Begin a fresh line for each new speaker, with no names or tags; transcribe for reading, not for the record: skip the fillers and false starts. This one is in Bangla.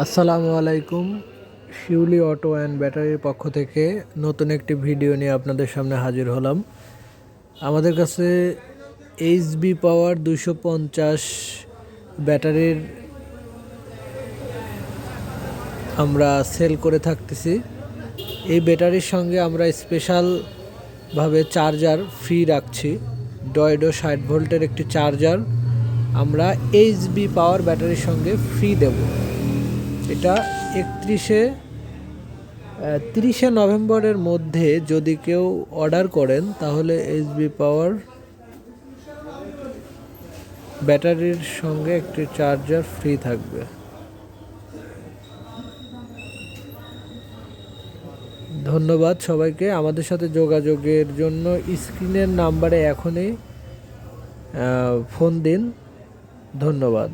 আসসালামু আলাইকুম। শিউলি অটো অ্যান্ড ব্যাটারির পক্ষ থেকে নতুন একটি ভিডিও নিয়ে আপনাদের সামনে হাজির হলাম। আমাদের কাছে এইচবি পাওয়ার 250 ব্যাটারির আমরা সেল করে থাকতেছি। এই ব্যাটারির সঙ্গে আমরা স্পেশালভাবে চার্জার ফ্রি রাখছি। ডয়েডো 60 ভোল্টের একটি চার্জার আমরা এইচবি পাওয়ার ব্যাটারির সঙ্গে ফ্রি দেব। এটা 30শে নভেম্বরের মধ্যে যদি কেউ অর্ডার করেন তাহলে এইচবি পাওয়ার ব্যাটারির সঙ্গে একটি চার্জার ফ্রি থাকবে। ধন্যবাদ সবাইকে। আমাদের সাথে যোগাযোগের জন্য স্ক্রিনের নাম্বারে এখনই ফোন দিন। ধন্যবাদ।